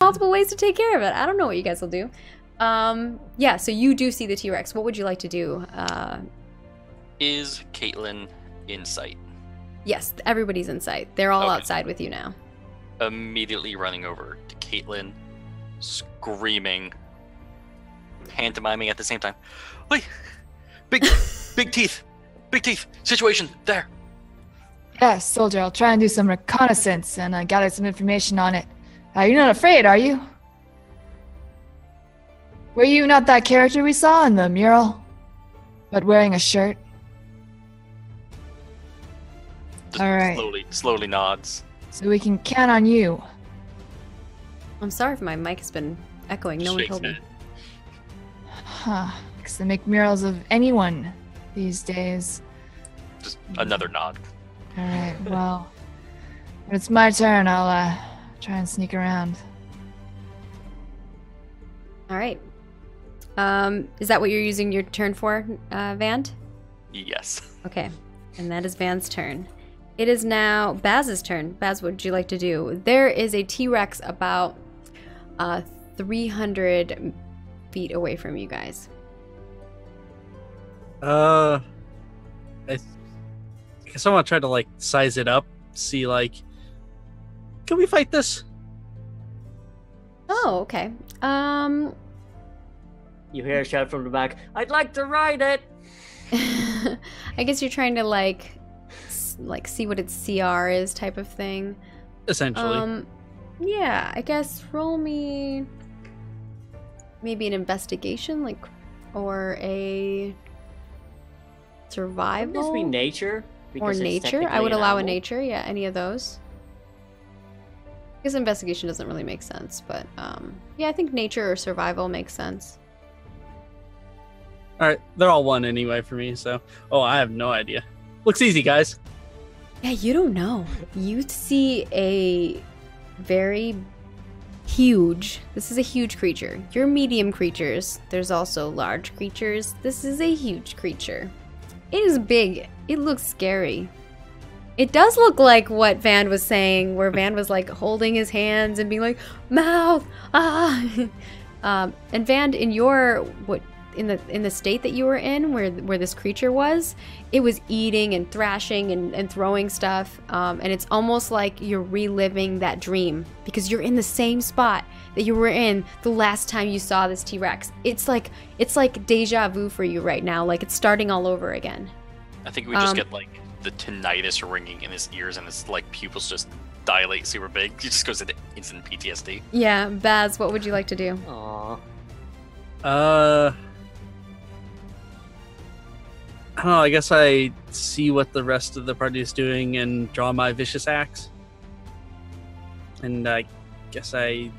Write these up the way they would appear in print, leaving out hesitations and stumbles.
multiple ways to take care of it. I don't know what you guys will do. Yeah, so you do see the T-Rex. What would you like to do? Is Caitlin in sight? Yes, everybody's in sight. They're all Okay. outside with you now. Immediately running over to Caitlin, screaming, pantomiming at the same time. Wait, big teeth, situation there. Yeah, soldier, I'll try and do some reconnaissance and gather some information on it. You're not afraid, are you? Were you not that character we saw in the mural? But wearing a shirt? Just Alright. slowly nods. So we can count on you. I'm sorry if my mic has been echoing. No one Shakes told me. head. Huh. Because they make murals of anyone these days. Just another nod. Alright, well. When it's my turn, I'll try and sneak around. All right. Is that what you're using your turn for, Vand? Yes. Okay. And that is Van's turn. It is now Baz's turn. Baz, what would you like to do? There is a T-Rex about 300 feet away from you guys. I guess I want to try to like size it up, see like, can we fight this? Oh, okay. You hear a shout from the back, I'd like to ride it! I guess you're trying to like see what its CR is type of thing. Essentially. Yeah, I guess roll me maybe an investigation, like, or a survival. Wouldn't this be nature? Or Because it's nature. I technically would an allow a animal. nature, yeah, any of those. I guess investigation doesn't really make sense, but yeah, I think nature or survival makes sense. All right, they're all one anyway for me. So, I have no idea. Looks easy, guys. Yeah, you don't know. You see a very huge, this is a huge creature. You're medium creatures. There's also large creatures. This is a huge creature. It is big. It looks scary. It does look like what Van was saying, where Van was like holding his hands and being like, mouth, ah. And Van, in your, in the state that you were in, where this creature was, it was eating and thrashing and throwing stuff, and it's almost like you're reliving that dream because you're in the same spot that you were in the last time you saw this T-Rex. It's like deja vu for you right now, like it's starting all over again. I think we just get like the tinnitus ringing in his ears and his like pupils just dilate super big. He just goes into instant PTSD. Yeah, Baz, what would you like to do? Aww. I don't know, I guess I see what the rest of the party is doing and draw my vicious axe. And I guess I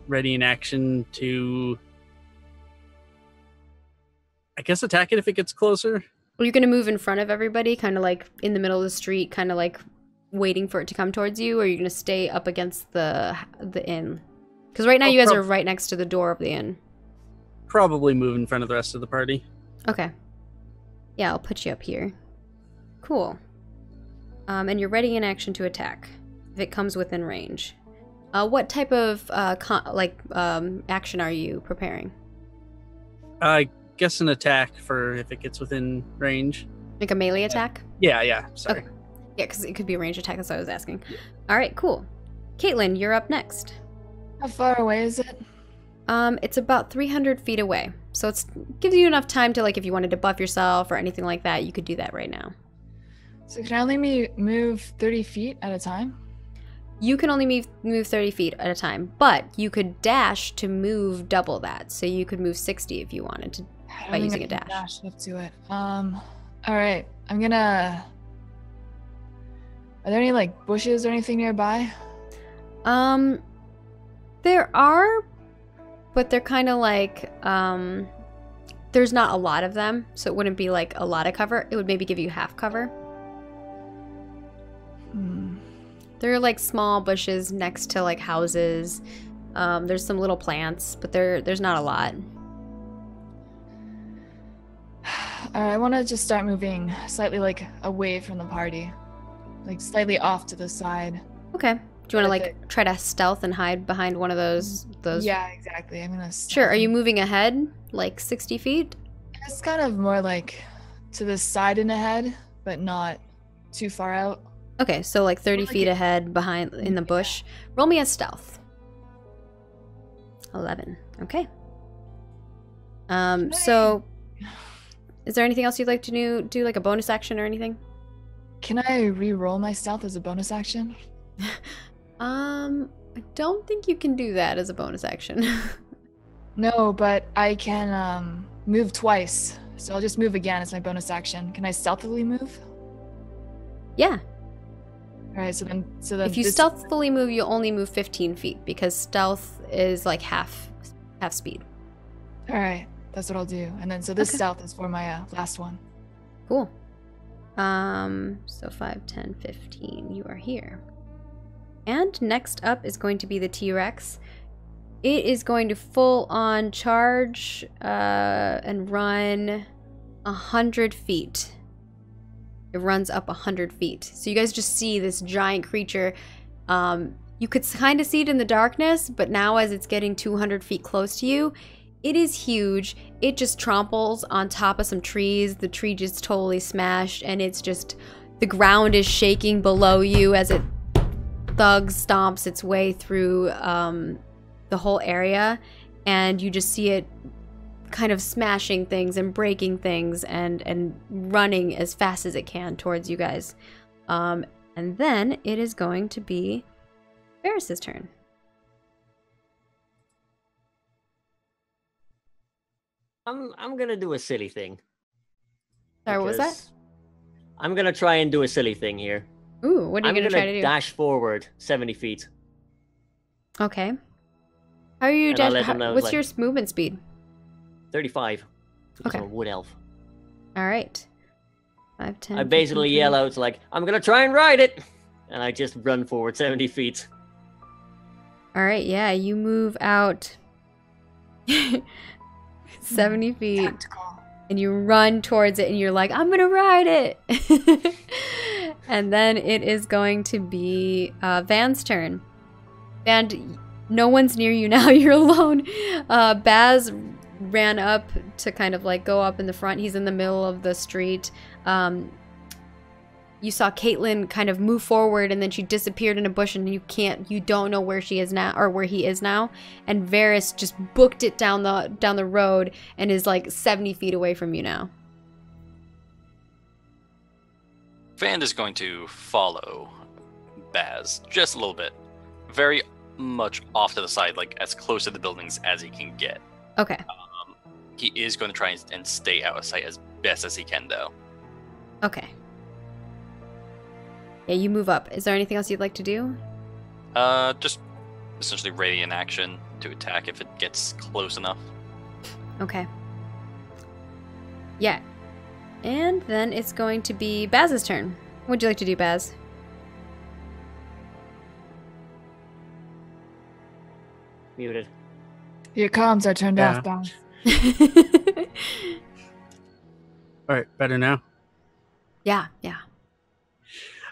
ready in action to, I guess, attack it if it gets closer. Are you going to move in front of everybody, kind of like in the middle of the street, kind of like waiting for it to come towards you, or are you going to stay up against the inn? Because right now you guys are right next to the door of the inn. Probably move in front of the rest of the party. Okay. Yeah, I'll put you up here. Cool. And you're ready in action to attack if it comes within range. What type of action are you preparing? I guess an attack for if it gets within range. Like a melee attack? Yeah, sorry. Okay. Yeah, because it could be a range attack, that's what I was asking. All right, cool. Caitlin, you're up next. How far away is it? It's about 300 feet away. So it gives you enough time to, like, if you wanted to buff yourself or anything like that, you could do that right now. So can I only move 30 feet at a time? You can only move 30 feet at a time, but you could dash to move double that. So you could move 60 if you wanted to by using a dash. Up to it. All right. I'm gonna. Are there any like bushes or anything nearby? There are, but they're kind of like there's not a lot of them, so it wouldn't be like a lot of cover. It would maybe give you half cover. There are like small bushes next to like houses. There's some little plants, but there's not a lot. Alright, I want to just start moving slightly like away from the party. Like slightly off to the side. Okay. Do you want to like try to stealth and hide behind one of those? Yeah, exactly. I'm gonna. Sure. Are you moving ahead, like 60 feet? It's kind of more like to the side and ahead, but not too far out. Okay, so like 30 feet ahead, behind in the bush. Roll me a stealth. 11. Okay. So, is there anything else you'd like to do, like a bonus action or anything? Can I re-roll my stealth as a bonus action? I don't think you can do that as a bonus action. No, but I can move twice. So I'll just move again as my bonus action. Can I stealthily move? Yeah. All right, so then if you stealthily move, you only move 15 feet because stealth is like half speed. All right, that's what I'll do. And then so this stealth is for my last one. Cool. So 5, 10, 15. You are here. And next up is going to be the T-Rex. It is going to full on charge and run 100 feet. It runs up 100 feet. So you guys just see this giant creature. You could kind of see it in the darkness, but now as it's getting 200 feet close to you, it is huge. It just tramples on top of some trees. The tree just totally smashed, and it's just, the ground is shaking below you as it stomps its way through the whole area, and you just see it kind of smashing things and breaking things and running as fast as it can towards you guys. And then it is going to be Varys's turn. I'm gonna do a silly thing. Sorry, what was that? I'm gonna try and do a silly thing here. Ooh, what are you gonna try to do? Dash forward 70 feet. Okay. How are you what's your movement speed? 35. Okay. I'm a wood elf. All right. 5, 10. I basically yell out like, I'm gonna try and ride it, and I just run forward 70 feet. All right. Yeah, you move out 70 feet. Tactical. And you run towards it, and you're like, I'm gonna ride it. And then it is going to be Van's turn. Van, no one's near you now. You're alone. Baz ran up to kind of like go up in the front. He's in the middle of the street. You saw Caitlin kind of move forward, and then she disappeared in a bush, and you don't know where she is now, or where he is now. And Varys just booked it down the road and is like 70 feet away from you now. Van is going to follow Baz just a little bit, very much off to the side, like as close to the buildings as he can get. Okay. He is going to try and stay out of sight as best as he can, though. Okay. Yeah, you move up. Is there anything else you'd like to do? Just essentially ready in action to attack if it gets close enough. Okay. Yeah. And then it's going to be Baz's turn. What would you like to do, Baz? Muted. Your comms are turned off, Baz. All right, better now. Yeah.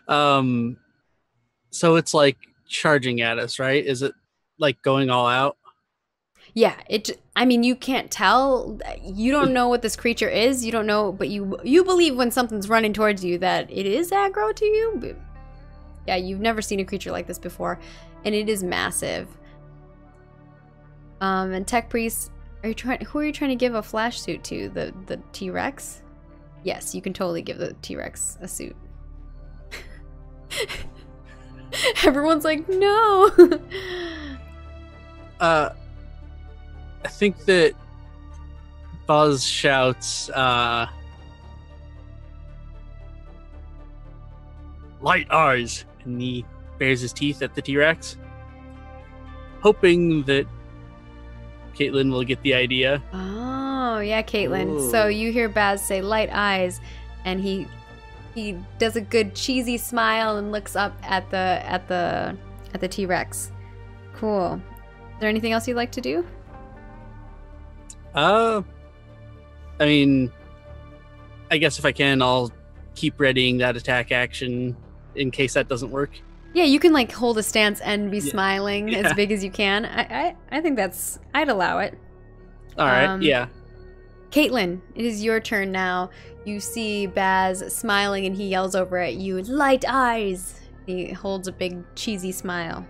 So it's like charging at us, right? Is it like going all out? Yeah, I mean, you can't tell. You don't know what this creature is. You don't know, but you believe when something's running towards you that it is aggro to you. But yeah, you've never seen a creature like this before, and it is massive. And Tech Priest, who are you trying to give a flash suit to? The T-Rex? Yes, you can totally give the T-Rex a suit. Everyone's like, no. I think that Buzz shouts, light eyes, and he bares his teeth at the T-Rex, hoping that Caitlin will get the idea. Oh, yeah, Caitlin. Ooh. So you hear Baz say light eyes, and he does a good cheesy smile and looks up at the T-Rex. Cool. Is there anything else you'd like to do? I mean, I guess if I can, I'll keep readying that attack action in case that doesn't work. Yeah, you can like hold a stance and be Yeah. smiling as big as you can. I think I'd allow it. All right. Yeah. Caitlin, it is your turn now. You see Baz smiling and he yells over at you, "Light eyes!" He holds a big cheesy smile.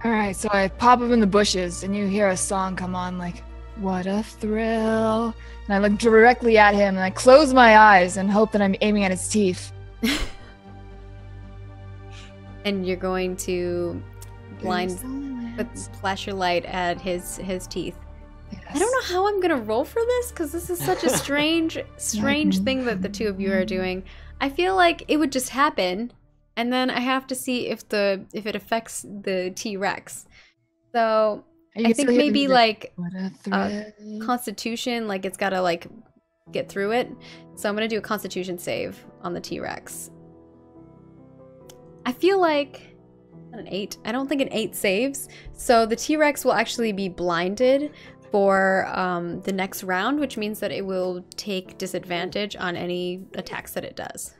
All right, so I pop up in the bushes and you hear a song come on like, "What a thrill." And I look directly at him and I close my eyes and hope that I'm aiming at his teeth. And you're going to flash your light at his teeth. Yes. I don't know how I'm gonna roll for this because this is such a strange thing that the two of you are doing. I feel like it would just happen, and then I have to see if it affects the T-Rex. So I think maybe like what a thrill. Constitution, like it's gotta like get through it. So I'm gonna do a Constitution save on the T-Rex. I feel like an 8. I don't think an 8 saves. So the T-Rex will actually be blinded for the next round, which means that it will take disadvantage on any attacks that it does.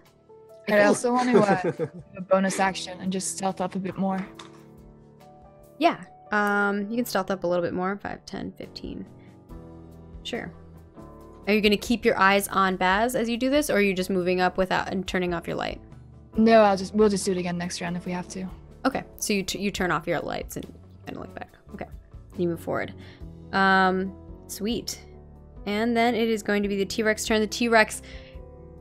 I also want to do a bonus action and just stealth up a bit more. Yeah, you can stealth up a little bit more. 5, 10, 15. Sure. Are you going to keep your eyes on Baz as you do this, or are you just moving up without and turning off your light? No, we'll just do it again next round if we have to. Okay, so you turn off your lights and kind of look back. Okay, you move forward. Sweet. And then it is going to be the T-Rex turn. The T-Rex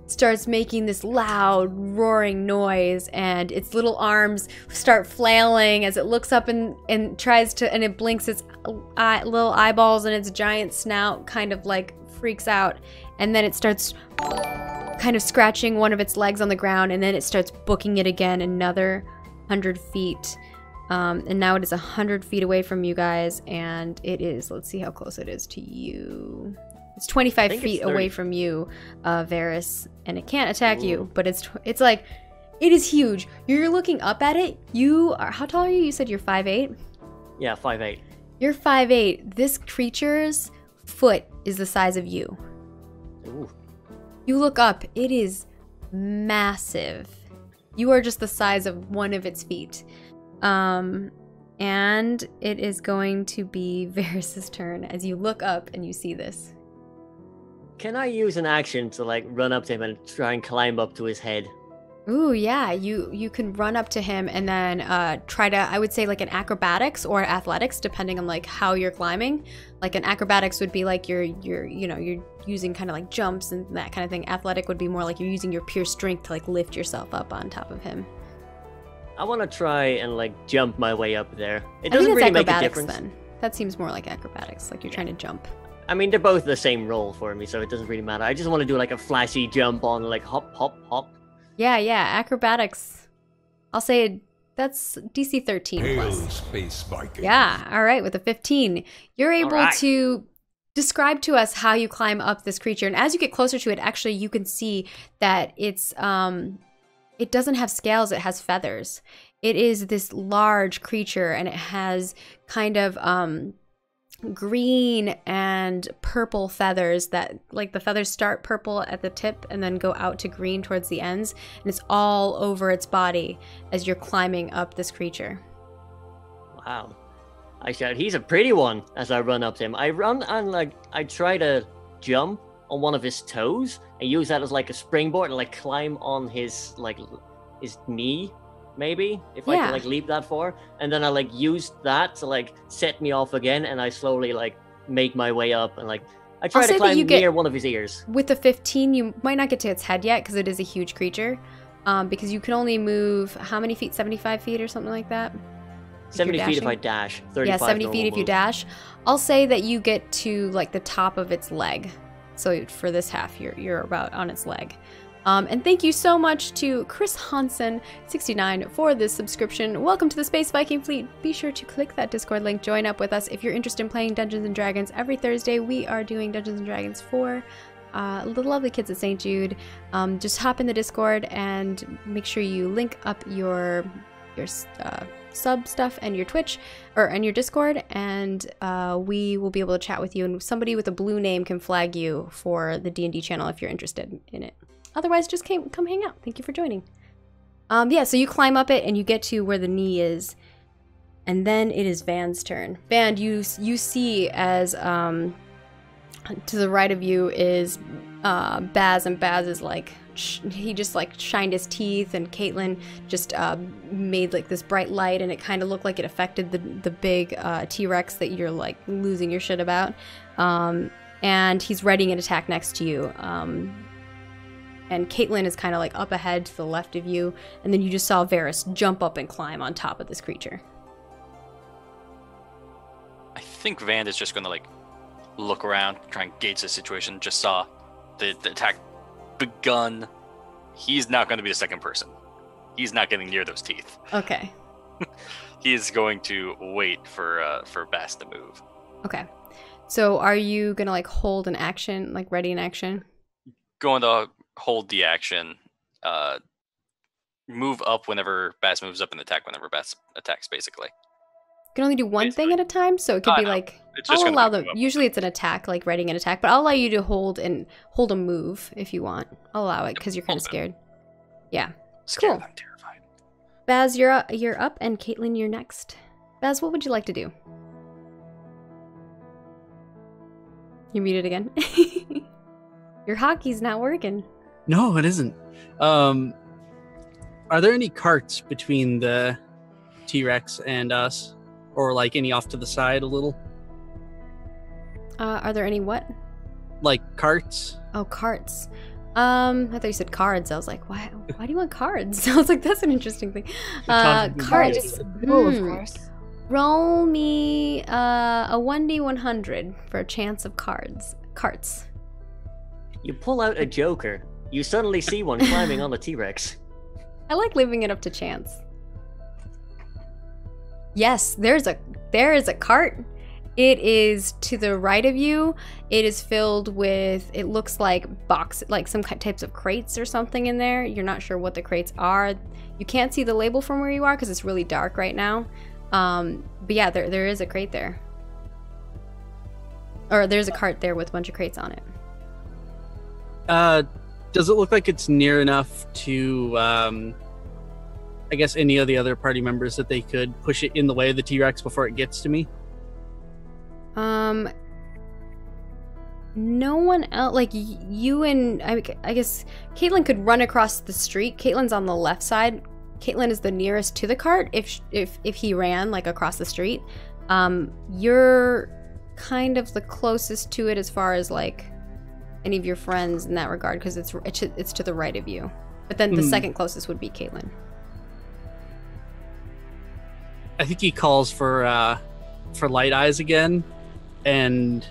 starts making this loud roaring noise, and its little arms start flailing as it looks up and tries to, and it blinks its little eyeballs, and its giant snout kind of like freaks out, and then it starts kind of scratching one of its legs on the ground, and then it starts booking it again another 100 feet. And now it is 100 feet away from you guys, and it is, let's see how close it is to you. It's 25 feet away from you, Varys, and it can't attack you, but it's like, it is huge. You're looking up at it. You are, how tall are you? You said you're 5'8"? Yeah, 5'8". You're 5'8". This creature's foot is the size of you. Ooh. You look up, it is massive. You are just the size of one of its feet. And it is going to be Varys' turn as you look up and you see this. Can I use an action to like run up to him and try and climb up to his head? Ooh, yeah, you can run up to him and then try to, I would say like an acrobatics or athletics, depending on like how you're climbing. Like an acrobatics would be like you're using kind of like jumps and that kind of thing. Athletic would be more like you're using your pure strength to like lift yourself up on top of him. I want to try and like jump my way up there. It I think doesn't it's really make a acrobatics difference. then. That seems more like acrobatics, like you're trying to jump. I mean, they're both the same roll for me, so it doesn't really matter. I just want to do like a flashy jump on like hop, hop, hop. Yeah, acrobatics. I'll say that's DC 13 Hail, plus. Space Viking. Yeah, all right, with a 15. You're able to describe to us how you climb up this creature. And as you get closer to it, actually, you can see that it's it doesn't have scales, it has feathers. It is this large creature, and it has kind of green and purple feathers that, like, the feathers start purple at the tip and then go out to green towards the ends, and it's all over its body as you're climbing up this creature. Wow. I shout, he's a pretty one, as I run up to him. I run and like I try to jump on one of his toes and use that as like a springboard and like climb on his knee, maybe, if I can like leap that far, and then I like use that to like set me off again, and I slowly like make my way up, and like I try to climb near one of his ears. With the 15, you might not get to its head yet because it is a huge creature, because you can only move how many feet? 75 feet or something like that? 70 feet if I dash, 35 yeah, 70 feet if you dash. I'll say that you get to like the top of its leg. So for this half, you're about on its leg. And thank you so much to Chris Hansen 69 for this subscription. Welcome to the Space Viking Fleet. Be sure to click that Discord link. Join up with us if you're interested in playing Dungeons & Dragons. Every Thursday, we are doing Dungeons & Dragons for the lovely kids at St. Jude. Just hop in the Discord and make sure you link up your sub stuff and your Twitch and your Discord, and we will be able to chat with you, and somebody with a blue name can flag you for the D&D channel if you're interested in it. Otherwise, just come hang out. Thank you for joining. Yeah, so you climb up it and you get to where the knee is. And then it is Van's turn. Van, you see as to the right of you is Baz, and Baz is like, he just like shined his teeth, and Caitlin just made like this bright light, and it kind of looked like it affected the big T-Rex that you're like losing your shit about. And he's readying an attack next to you. And Caitlin is kind of like up ahead to the left of you, and then you just saw Varys jump up and climb on top of this creature. I think Van is just going to like look around, try and gauge the situation. Just saw the attack begun. He's not going to be the second person. He's not getting near those teeth. Okay. He's going to wait for Bass to move. Okay. So are you going to like hold an action, like ready in action? Going to hold the action. Move up whenever Bass moves up, and attack whenever Bass attacks, basically. You can only do one thing at a time, so it could be like, I'll allow them, usually it's an attack, like readying an attack, but I'll allow you to hold a move if you want. I'll allow it because you're kind of scared. Yeah. Scared, cool. I'm terrified. Baz, you're up, and Caitlin, you're next. Baz, what would you like to do? You're muted again. Your hockey's not working. No, it isn't. Are there any carts between the T-Rex and us? Or like any off to the side a little? Are there any what? Like carts? Oh, carts. I thought you said cards. I was like, why do you want cards? I was like, that's an interesting thing. Cards. Oh, of course. Roll me a 1d100 for a chance of carts. You pull out a joker. You suddenly see one climbing on the T-Rex. I like leaving it up to chance. Yes, there is a cart. It is to the right of you. It is filled with, it looks like like some types of crates or something in there. You're not sure what the crates are. You can't see the label from where you are because it's really dark right now. But yeah, there is a crate there. Or there's a cart there with a bunch of crates on it. Does it look like it's near enough to, I guess, any of the other party members that they could push it in the way of the T-Rex before it gets to me? No one else, like you and I guess Caitlin could run across the street. Caitlin's on the left side. Caitlin is the nearest to the cart if he ran like across the street. You're kind of the closest to it as far as like any of your friends in that regard, because it's to the right of you. But then the second closest would be Caitlin. I think he calls for light eyes again, and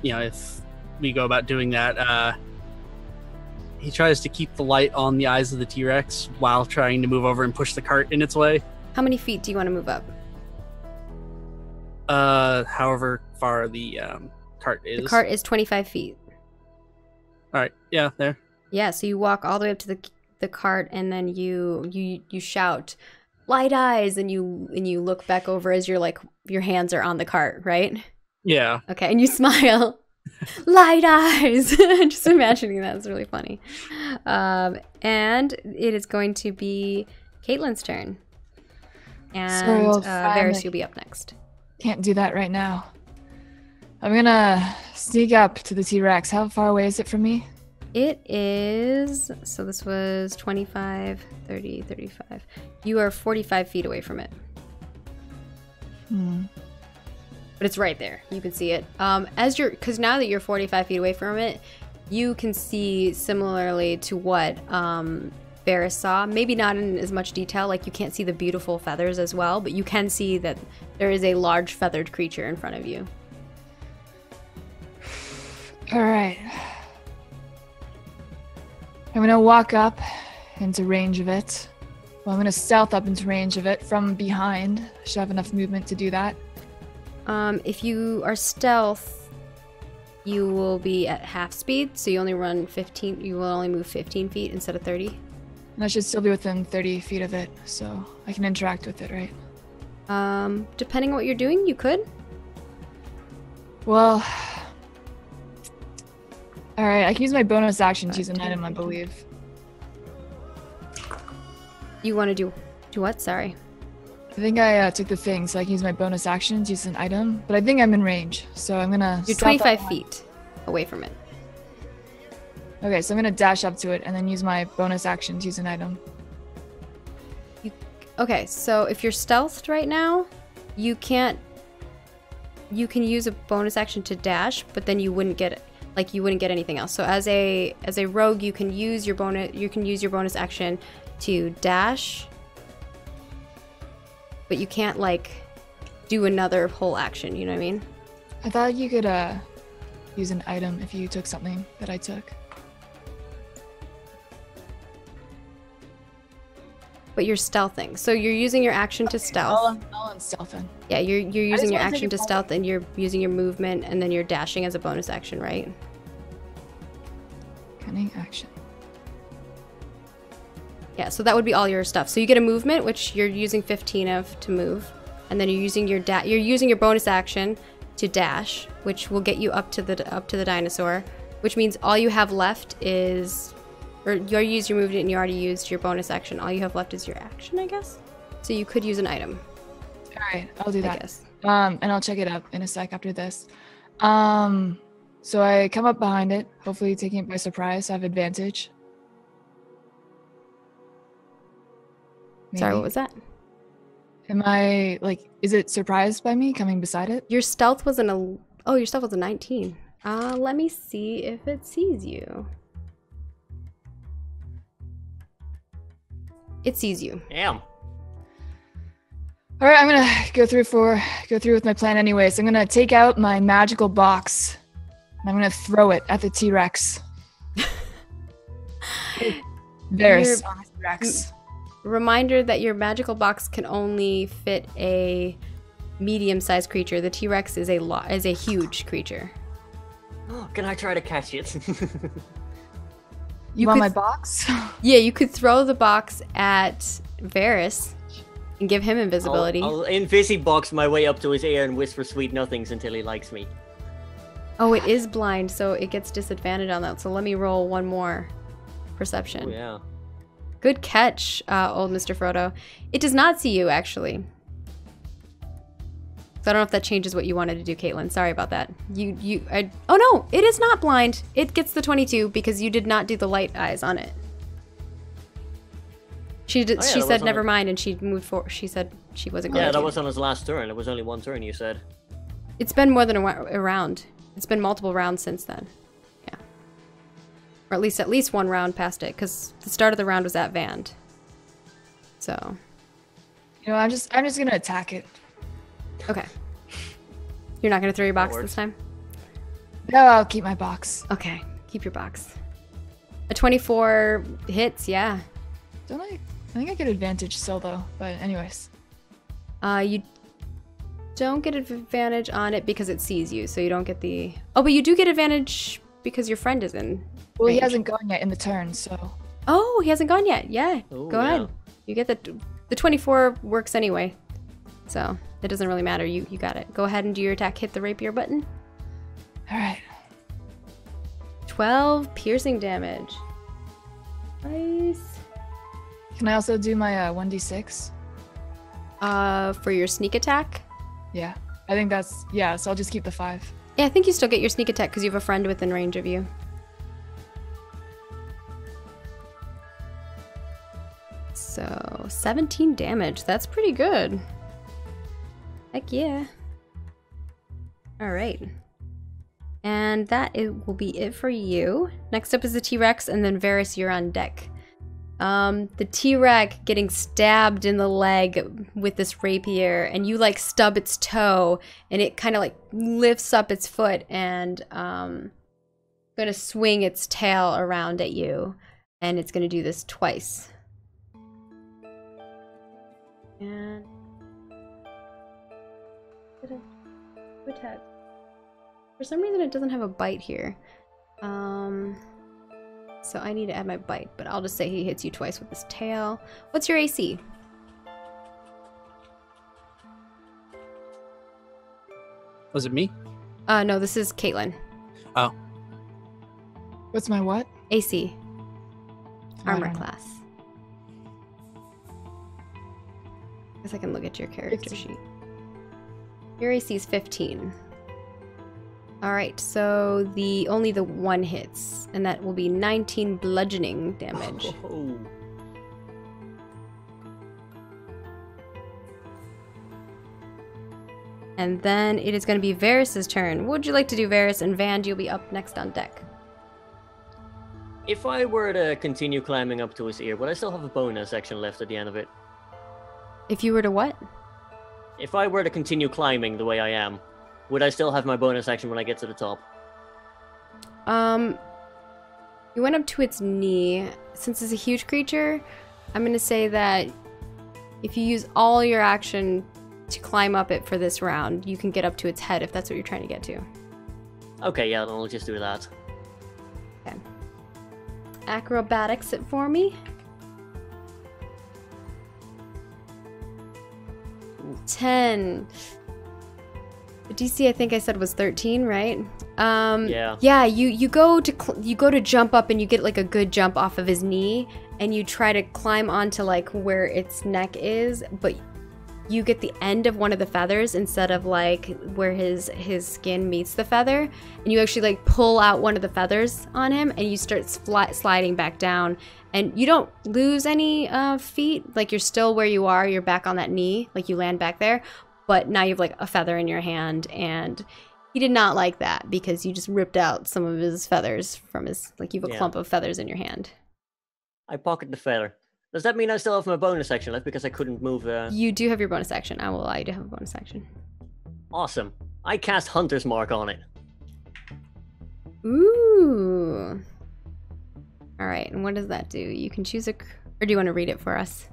if we go about doing that, he tries to keep the light on the eyes of the T-Rex while trying to move over and push the cart in its way. How many feet do you want to move up? However far the cart is. The cart is 25 feet. All right, yeah, there. Yeah, so you walk all the way up to the cart, and then you shout, "Light eyes," and you look back over as your hands are on the cart, right? Yeah. Okay, and you smile. Light eyes. Just imagining that is really funny. And it is going to be Caitlin's turn. And Varys, you'll be up next. Can't do that right now. I'm gonna sneak up to the T-Rex. How far away is it from me? It is, so this was 25, 30, 35. You are 45 feet away from it. But it's right there. You can see it. Because now that you're 45 feet away from it, you can see similarly to what Varys saw. Maybe not in as much detail, like you can't see the beautiful feathers as well, but you can see that there is a large feathered creature in front of you. All right. I'm gonna walk up into range of it. Well, I'm gonna stealth up into range of it from behind. I should have enough movement to do that. If you are stealth, you will be at half speed, so you only run 15. You will only move 15 feet instead of 30. And I should still be within 30 feet of it, so I can interact with it, right? Depending on what you're doing, you could. Well, all right. I can use my bonus action to use an item, I believe. You want to do what? Sorry. I think I took the thing, so I can use my bonus action to use an item. But I think I'm in range, so I'm gonna. You're stealth 25 up. feet away from it. Okay, so I'm gonna dash up to it and then use my bonus action to use an item. Okay, so if you're stealthed right now, you can't. You can use a bonus action to dash, but then you wouldn't get anything else. So as a rogue, you can use your bonus action to dash, but you can't like do another whole action. You know what I mean? I thought you could use an item if you took something that I took. But you're stealthing, so you're using your action to stealth. I'll unstealth then. Yeah, you're using your wanna take action it to forward. stealth, and you're using your movement, and then you're dashing as a bonus action, right? Cunning action. Yeah, so that would be all your stuff. So you get a movement, which you're using 15 of to move, and then you're using your bonus action to dash, which will get you up to the dinosaur, which means all you have left is, or you used your movement and you already used your bonus action. All you have left is your action, I guess. So you could use an item. All right, I'll do I that. guess. And I'll check it up in a sec after this. So I come up behind it, hopefully taking it by surprise. I have advantage. Sorry, Maybe. what was that? Am I like? Is it surprised by me coming beside it? Your stealth was your stealth was a 19. Let me see if it sees you. It sees you. Damn. All right, I'm gonna go through with my plan anyway. So I'm gonna take out my magical box. And I'm gonna throw it at the T-Rex. There's on the T-Rex. Reminder that your magical box can only fit a medium-sized creature. The T-Rex is a huge creature. Oh, can I try to catch it? You want my box? Yeah, you could throw the box at Varys and give him invisibility. I'll invisibox my way up to his ear and whisper sweet nothings until he likes me. Oh, it is blind, so it gets disadvantage on that. So let me roll one more perception. Oh, yeah. Good catch, old Mr. Frodo. It does not see you, actually. So I don't know if that changes what you wanted to do, Caitlin. Sorry about that. Oh no, it is not blind. It gets the 22 because you did not do the light eyes on it. She yeah, said never mind, and she moved forward. She said she wasn't going to. Yeah, that was on his last turn. It was only one turn, you said. It's been more than a round. It's been multiple rounds since then. Yeah. Or at least one round past it, because the start of the round was at Vand. So. You know, I'm just gonna attack it. Okay. You're not going to throw your box That this time? No, I'll keep my box. Okay. Keep your box. A 24 hits, yeah. Don't I think I get advantage still though, but anyways. You don't get advantage on it because it sees you, so you don't get the... Oh, but you do get advantage because your friend is in Well, he range. hasn't gone yet in the turn, so. Oh, he hasn't gone yet. Yeah. Oh, Go ahead. You get the 24 works anyway. So it doesn't really matter. You got it. Go ahead and do your attack. Hit the rapier button. All right. 12 piercing damage. Nice. Can I also do my 1d6? For your sneak attack? Yeah. I think that's, yeah, so I'll just keep the 5. Yeah, I think you still get your sneak attack because you have a friend within range of you. So 17 damage. That's pretty good. Heck yeah. All right. And that will be it for you. Next up is the T-Rex, and then Varys, you're on deck. The T-Rex getting stabbed in the leg with this rapier, and you like stub its toe, and it kind of like lifts up its foot and gonna swing its tail around at you, and it's gonna do this twice. And attack. For some reason it doesn't have a bite here. So I need to add my bite, but I'll just say he hits you twice with his tail. What's your AC? Was it me? No, this is Caitlin. Oh. What's my what? AC. I Armor don't know. class. guess I can look at your character 15. sheet. Your AC is 15. Alright, so only the one hits, and that will be 19 bludgeoning damage. Oh. And then it is going to be Varys' turn. What would you like to do, Varys? And Vand, you'll be up next on deck. If I were to continue climbing up to his ear, would I still have a bonus action left at the end of it? If you were to what? If I were to continue climbing the way I am, would I still have my bonus action when I get to the top? You went up to its knee. Since it's a huge creature, I'm going to say that if you use all your action to climb up it for this round, you can get up to its head if that's what you're trying to get to. Okay, yeah, then I'll just do that. Okay. Acrobatics it for me. 10. The DC I think I said was 13, right? Yeah. Yeah, you go to jump up and you get like a good jump off of his knee, and you try to climb onto like where its neck is, but you get the end of one of the feathers instead of like where his skin meets the feather, and you actually like pull out one of the feathers on him, and you start sliding back down, and you don't lose any feet. Like you're still where you are, you're back on that knee, like you land back there, but now you have like a feather in your hand, and he did not like that because you just ripped out some of his feathers from his, like you have a clump of feathers in your hand. I pocket the feather. Does that mean I still have my bonus action left because I couldn't move? You do have your bonus action. I will allow you to have a bonus action. Awesome. I cast Hunter's Mark on it. Ooh. All right, and what does that do? You can choose or do you want to read it for us?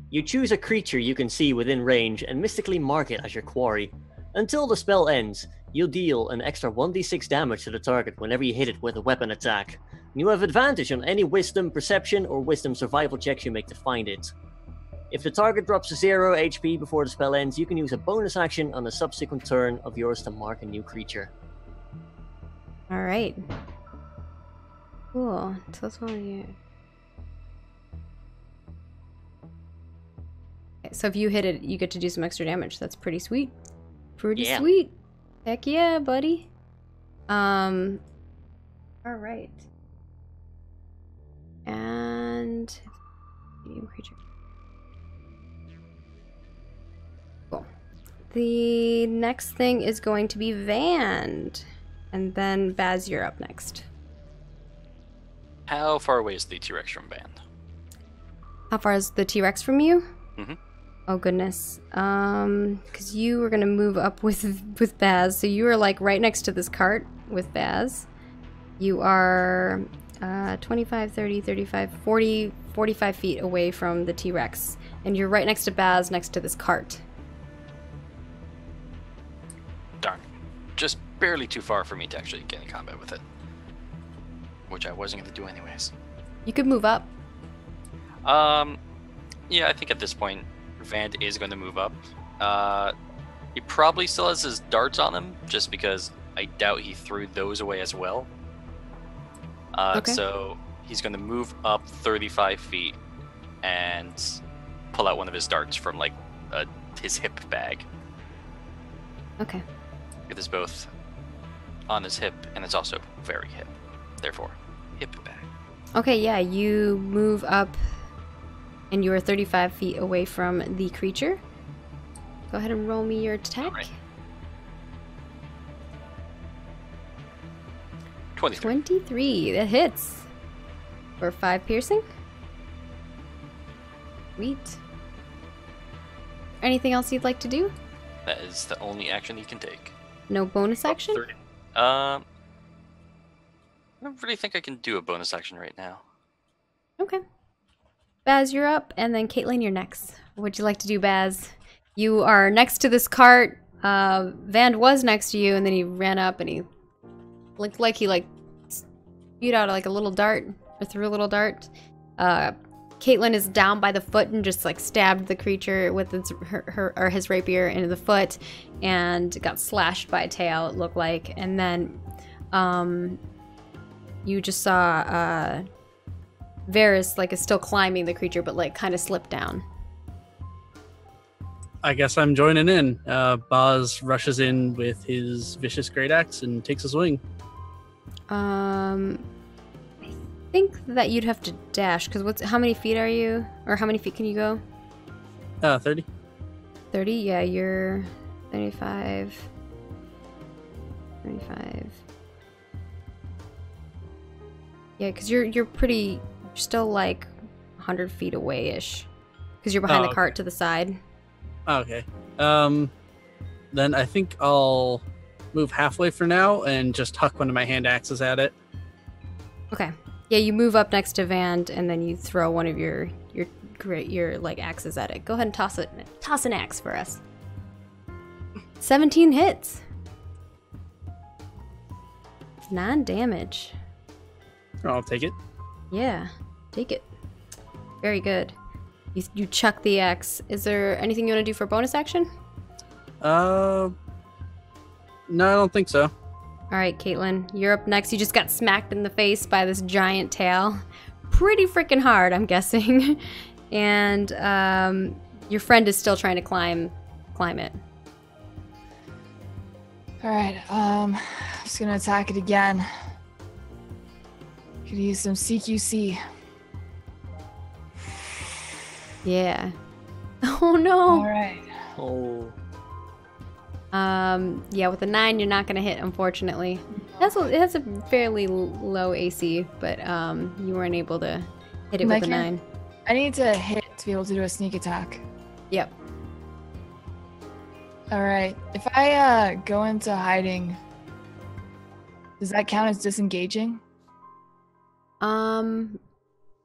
You choose a creature you can see within range and mystically mark it as your quarry. Until the spell ends, you'll deal an extra 1d6 damage to the target whenever you hit it with a weapon attack. You have advantage on any wisdom, perception, or wisdom survival checks you make to find it. If the target drops 0 HP before the spell ends, you can use a bonus action on a subsequent turn of yours to mark a new creature. All right. Cool. So that's one you. Okay, so if you hit it, you get to do some extra damage. That's pretty sweet. Pretty sweet. Heck yeah, buddy. All right. And medium creature. Cool. The next thing is going to be Vand, and then Baz, you're up next. How far away is the T-Rex from Vand? How far is the T-Rex from you? Mm-hmm. Oh goodness. Because you were gonna move up with Baz, so you are like right next to this cart with Baz. You are 25, 30, 35, 40, 45 feet away from the T-Rex. And you're right next to Baz, next to this cart. Darn. Just barely too far for me to actually get in combat with it. Which I wasn't going to do anyways. You could move up. Yeah, I think at this point, Vand is going to move up. He probably still has his darts on him, just because I doubt he threw those away as well. Okay. So he's going to move up 35 feet and pull out one of his darts from like his hip bag. Okay. It is both on his hip and it's also very hip. Therefore, hip bag. Okay, yeah, you move up and you are 35 feet away from the creature. Go ahead and roll me your attack. All right. 23. 23, that hits. For 5 piercing. Sweet. Anything else you'd like to do? That is the only action he can take. No bonus action? 30. I don't really think I can do a bonus action right now. Okay. Baz, you're up, and then Caitlin, you're next. What would you like to do, Baz? You are next to this cart. Vand was next to you, and then he ran up, and he looked like he spewed out like a little dart, or threw a little dart. Caitlin is down by the foot and just like stabbed the creature with his rapier into the foot, and got slashed by a tail. It looked like, and then you just saw Varys is still climbing the creature, but like kind of slipped down. I guess I'm joining in. Boz rushes in with his vicious great axe and takes a swing. I think that you'd have to dash, because how many feet are you? Or how many feet can you go? 30. 30? Yeah, you're 35. 35. Yeah, because you're still like 100 feet away-ish. Because you're behind the cart to the side. Okay. Then I think I'll move halfway for now and just huck one of my hand axes at it. Okay. Yeah, you move up next to Van, and then you throw one of your like axes at it. Go ahead and toss it. Toss an axe for us. 17 hits. 9 damage. I'll take it. Yeah, take it. Very good. You chuck the axe. Is there anything you want to do for bonus action? No, I don't think so. All right, Caitlin, you're up next. You just got smacked in the face by this giant tail. Pretty freaking hard, I'm guessing. And your friend is still trying to climb it. All right, I'm just gonna attack it again. Could use some CQC. Yeah. Oh no. All right. Oh. Yeah, with a 9, you're not gonna hit, unfortunately. It has a fairly low AC, but you weren't able to hit it with a 9. I need to hit to be able to do a sneak attack. Yep. All right. If I go into hiding, does that count as disengaging?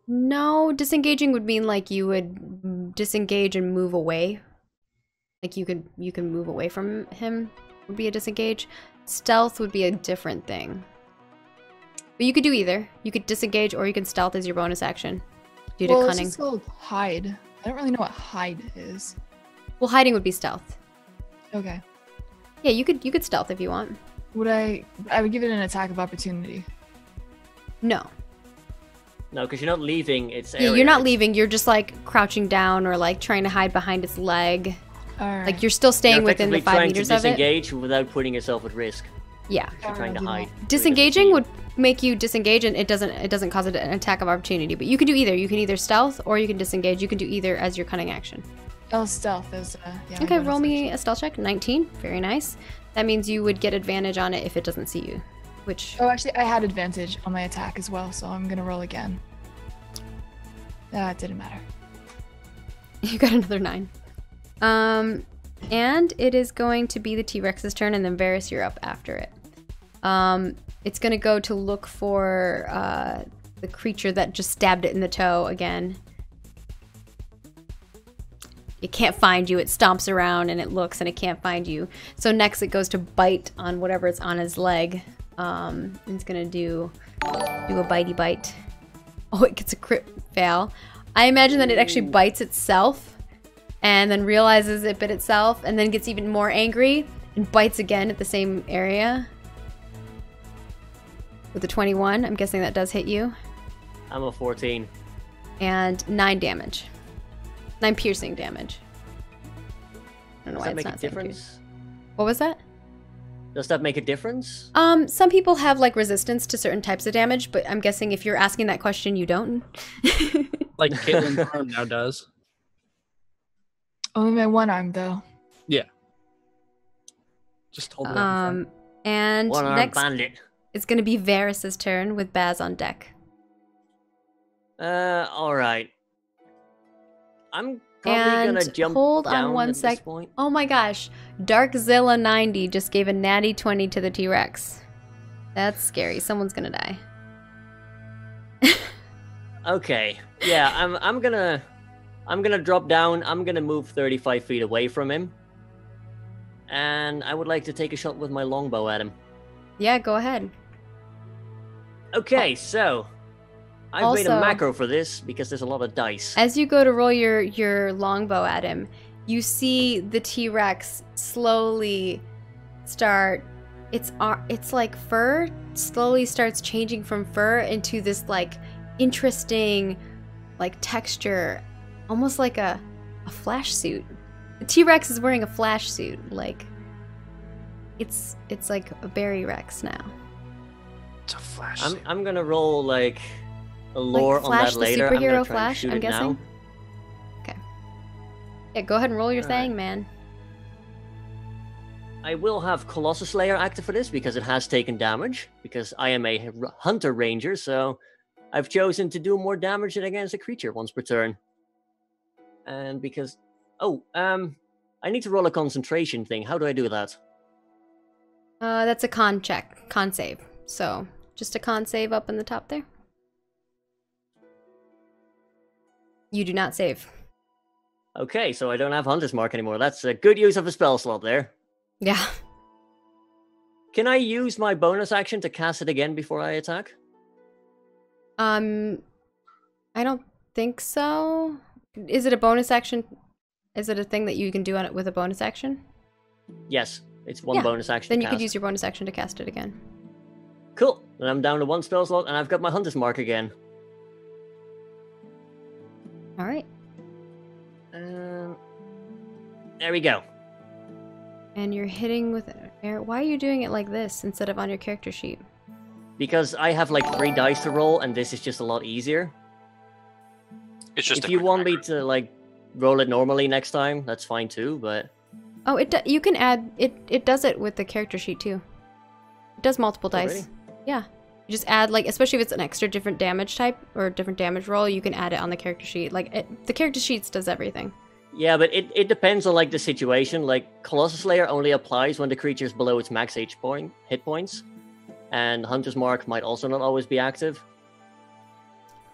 No, disengaging would mean like you would disengage and move away. Like you can move away from him would be a disengage. Stealth would be a different thing. But you could do either. You could disengage or you can stealth as your bonus action. Due to cunning. It's called hide. I don't really know what hide is. Well, hiding would be stealth. Okay. Yeah, you could stealth if you want. I would give it an attack of opportunity. No. No, because you're not leaving its Yeah, area. you're not leaving. You're just like crouching down or like trying to hide behind its leg. All right. Like you're still staying You're within the 5 meters of it. disengage without putting yourself at risk. Yeah. You're trying to hide. Disengaging would make you disengage, and it doesn't cause an attack of opportunity. But you can do either. You can either stealth or you can disengage. You can do either as your cunning action. Oh, stealth is yeah. Okay, roll me a stealth check. 19. Very nice. That means you would get advantage on it if it doesn't see you. Which? Oh, actually, I had advantage on my attack as well, so I'm gonna roll again. It didn't matter. You got another 9. And it is going to be the T-Rex's turn, and then Varys, you're up after it. It's gonna go to look for the creature that just stabbed it in the toe again. It can't find you. It stomps around and it looks and it can't find you. So next it goes to bite on whatever's on his leg. It's gonna do a bitey bite. Oh, it gets a crit fail. I imagine that it actually bites itself and then realizes it bit itself and then gets even more angry and bites again at the same area. With a 21, I'm guessing that does hit you. I'm a 14. And 9 damage. 9 piercing damage. I don't know Does why that it's make a not saying difference? pierce. What was that? Does that make a difference? Some people have like resistance to certain types of damage, but I'm guessing if you're asking that question, you don't. Like Caitlin Krohn now does. Only my one arm, though. Yeah. Just hold it up in front. And One-armed next bandit. it's going to be Varys' turn with Baz on deck. Alright. I'm probably gonna jump hold down on one at this sec. point. Oh my gosh. Darkzilla90 just gave a natty 20 to the T-Rex. That's scary. Someone's going to die. Okay. Yeah, I'm gonna drop down. I'm gonna move 35 feet away from him. And I would like to take a shot with my longbow at him. Yeah, go ahead. Okay, so I've made a Also- macro for this because there's a lot of dice. As you go to roll your longbow at him, you see the T-Rex slowly start. It's like fur slowly starts changing from fur into this like interesting like texture, almost like a flash suit. The T-Rex is wearing a flash suit. Like, it's like a Berry Rex now. It's a flash. I'm gonna roll like a lore Like on Flash, that the later. I'm superhero gonna try and Flash, shoot I'm it guessing? now. Okay. Yeah, go ahead and roll your Alright. thing, man. I will have Colossus Slayer active for this because it has taken damage. Because I am a hunter ranger, so I've chosen to do more damage than against a creature once per turn. And because I need to roll a concentration thing. How do I do that? That's a con check, con save. So, just a con save up in the top there. You do not save. Okay, so I don't have Hunter's Mark anymore. That's a good use of a spell slot there. Yeah. Can I use my bonus action to cast it again before I attack? I don't think so. Is it a bonus action? Is it a thing that you can do on it with a bonus action? Yes, it's one Yeah, bonus action. Then to you cast. could use your bonus action to cast it again. Cool. Then I'm down to one spell slot, and I've got my Hunter's Mark again. All right. There we go. And you're hitting with air. Why are you doing it like this instead of on your character sheet? Because I have like 3 dice to roll, and this is just a lot easier. It's just If a you quick want me record. to like roll it normally next time, that's fine too. But Oh, you can add it. It does it with the character sheet too. It does multiple dice. really? Yeah. You just add, like, especially if it's an extra different damage type or different damage roll, you can add it on the character sheet. Like, the character sheets does everything. Yeah, but it depends on like the situation. Like Colossus Slayer only applies when the creature is below its max hit points, and Hunter's Mark might also not always be active.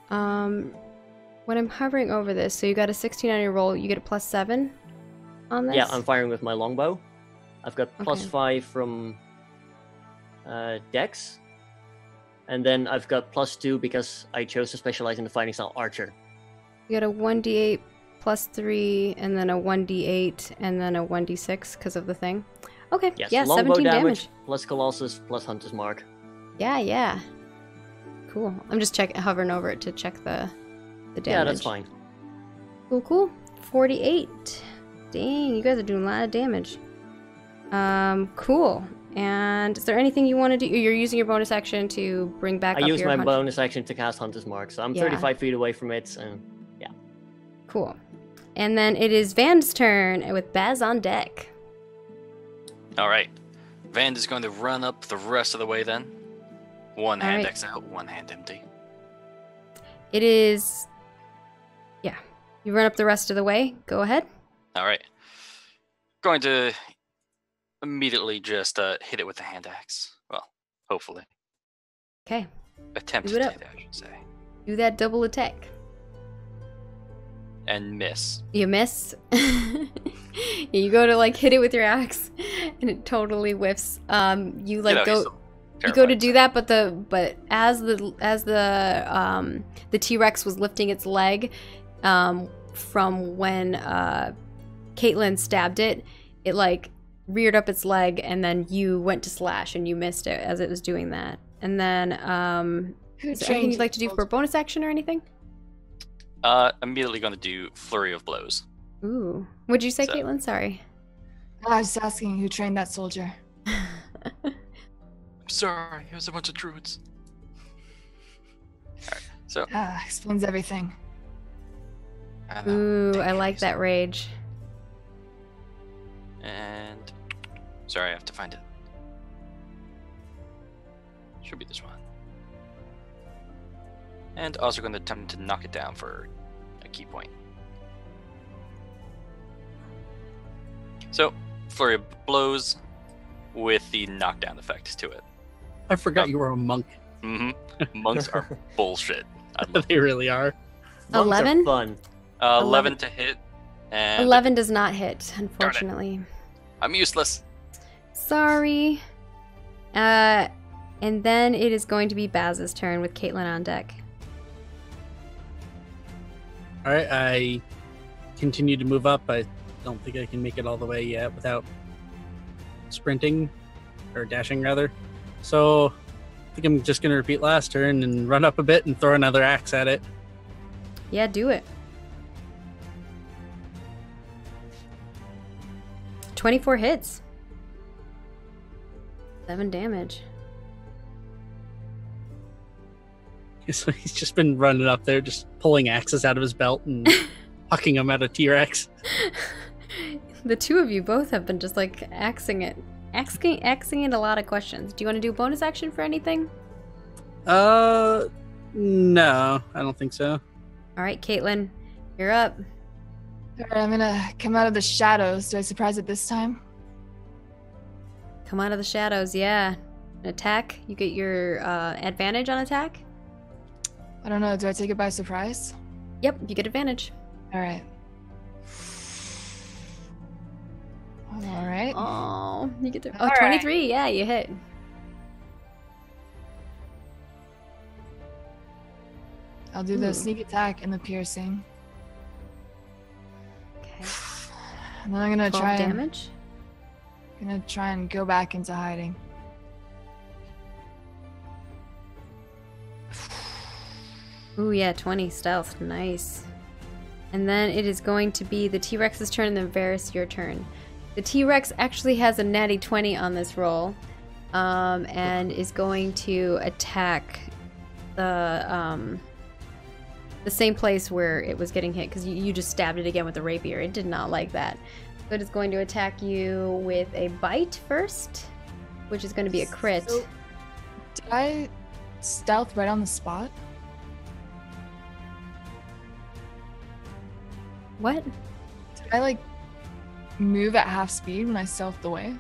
When I'm hovering over this, so you got a 16 on your roll, you get a +7 on this? Yeah, I'm firing with my longbow. I've got Okay. +5 from Dex, and then I've got +2 because I chose to specialize in the fighting style Archer. You got a 1d8 +3, and then a 1d8, and then a 1d6 because of the thing. Okay, Yes, yeah, longbow 17 damage plus Colossus plus Hunter's Mark. Yeah, yeah. Cool. I'm just hovering over it to check the damage. Yeah, that's fine. Cool, cool. 48. Dang, you guys are doing a lot of damage. Cool. And is there anything you want to do? You're using your bonus action to bring back I up use your my hunch- bonus action to cast Hunter's Mark, so I'm Yeah. 35 feet away from it, and Cool. And then it is Van's turn with Baz on deck. All right. Van is going to run up the rest of the way then. One hand right. X out, one hand empty. It is... Yeah. You run up the rest of the way. Go ahead. All right. Going to immediately just hit it with the hand axe. Well, hopefully. Okay. Attempt Do to it hit, I should say. Do that double attack. And miss. You miss. You go to like hit it with your axe, and it totally whiffs. You like he's go. still You go to terrified, do so- that, but as the T-Rex was lifting its leg, from when Caitlin stabbed it, it like reared up its leg, and then you went to slash and you missed it as it was doing that. And then is there anything you'd like to do for a bonus action or anything? Immediately going to do flurry of blows. Ooh, what'd you say, So- Caitlin? Sorry. I was just asking who trained that soldier. I'm sorry, it was a bunch of druids. Alright, so Explains everything. I know. Ooh, I Damn, like that rage. And sorry, I have to find it. Should be this one. And also going to attempt to knock it down for a key point. So, flurry of blows with the knockdown effect to it. I forgot you were a monk. Monks are bullshit. I love They really are. monks 11? are fun. 11 to hit, and 11 does not hit, unfortunately. I'm useless. Sorry. And then it is going to be Baz's turn with Caitlin on deck. All right, I continue to move up. I don't think I can make it all the way yet without sprinting or dashing rather. So I think I'm just going to repeat last turn and run up a bit and throw another axe at it. Yeah, do it. 24 hits. 7 damage. So he's just been running up there, just pulling axes out of his belt and hucking them at a T-Rex. The two of you both have been just like axing it a lot of questions. Do you want to do a bonus action for anything? No, I don't think so. All right, Caitlin, you're up. All right, I'm gonna come out of the shadows. Do I surprise it this time? Come out of the shadows, yeah. Attack. You get your advantage on attack. I don't know. Do I take it by surprise? Yep, you get advantage. All right. All right. Oh, you get to. Oh, All right. 23. Yeah, you hit. I'll do the sneak attack and the piercing. Okay. And then I'm gonna 12 damage. Gonna try and go back into hiding. Ooh, yeah, 20 stealth. Nice. And then it is going to be the T-Rex's turn, and then Varys, your turn. The T-Rex actually has a natty 20 on this roll, and is going to attack the same place where it was getting hit, because you just stabbed it again with the rapier. It did not like that. So it is going to attack you with a bite first, which is going to be a crit. So, did I stealth right on the spot? What? Did I like move at half speed when I stealthed away?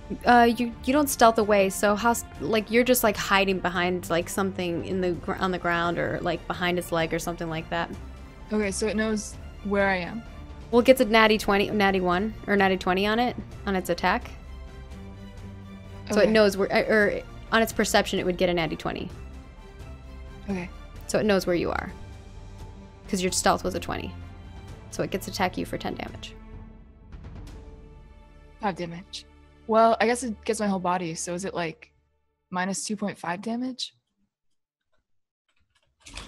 You don't stealth away, so how, like, you're just like hiding behind like something on the ground, or like behind its leg or something like that. Okay, so it knows where I am. Well, it gets a natty 1 or natty 20 on its attack. So Okay. it knows where, or on its perception, it would get a natty 20. Okay. So it knows where you are, because your stealth was a 20. So it gets to attack you for 10 damage. 5 damage. Well, I guess it gets my whole body, so is it like minus 2.5 damage?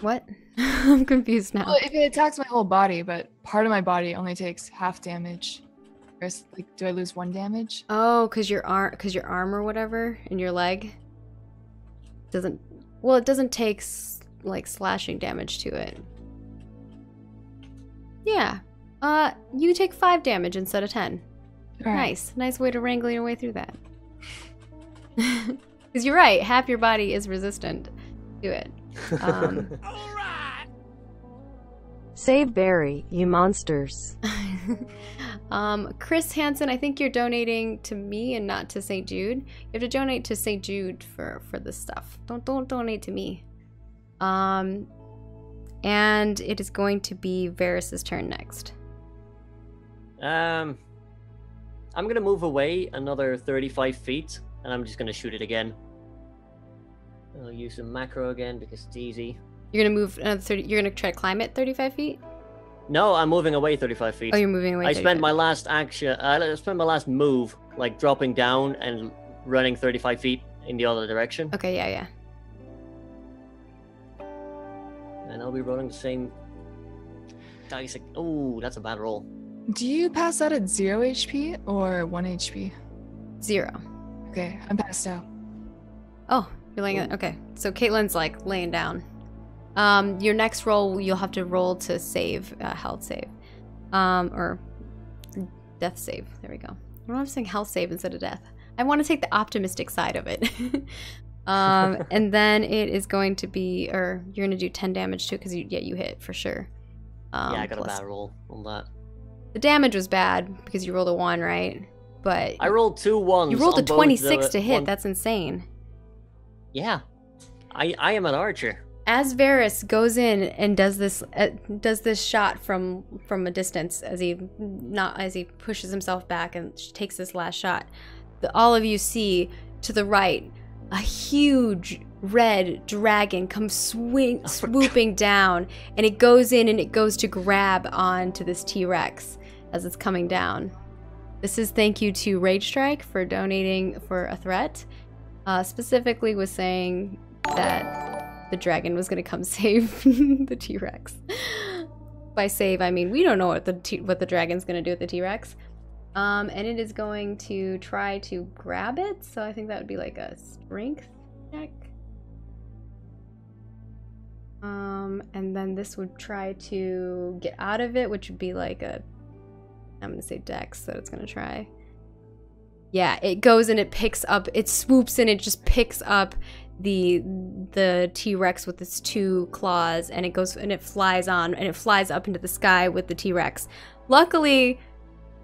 What? I'm confused now. Well, if it attacks my whole body, but part of my body only takes half damage. Or is, like, do I lose 1 damage? Oh, because your arm or whatever in your leg doesn't. Well, it doesn't take like slashing damage to it. Yeah. You take 5 damage instead of 10. All right. Nice way to wrangle your way through that. Because you're right, half your body is resistant to it. Save Barry, you monsters. Chris Hansen, I think you're donating to me and not to St. Jude. You have to donate to St. Jude for this stuff. Don't donate to me. And it is going to be Varys' turn next. I'm gonna move away another 35 feet, and I'm just gonna shoot it again. I'll use the macro again because it's easy. You're gonna move another 30. You're gonna try to climb it 35 feet. No, I'm moving away 35 feet. Oh, you're moving away. I 35. spent my last action. I spent my last move like dropping down and running 35 feet in the other direction. Okay, yeah. And I'll be rolling the same dice. Oh, that's a bad roll. Do you pass out at 0 HP or 1 HP? 0. Okay, I'm passed out. Oh, you're laying. Okay, so Caitlin's like laying down. Your next roll, you'll have to roll to save, health save, or death save. There we go. I don't know if I'm saying health save instead of death. I want to take the optimistic side of it. And then it is going to be, or you're going to do 10 damage too, because you hit for sure. Yeah, I got a bad roll on that. The damage was bad because you rolled a 1, right? But I rolled 2 ones. you rolled a on both 26 to hit. one- That's insane. Yeah, I am an archer. As Varys goes in and does this shot from a distance, as he pushes himself back and takes this last shot, all of you see to the right a huge red dragon comes swooping down, and it goes in and it goes to grab onto this T-Rex as it's coming down. This is thank you to Rage Strike for donating for a threat. Specifically was saying that the dragon was going to come save the T-Rex. by save, I mean we don't know what the dragon's gonna do with the T-Rex. And it is going to try to grab it, so I think that would be like a strength check. And then this would try to get out of it, which would be like a, I'm gonna say dex, so it's gonna try. Yeah, it goes and it picks up, it swoops and it just picks up the T-Rex with its 2 claws, and it goes and it flies on, and it flies up into the sky with the T-Rex. Luckily,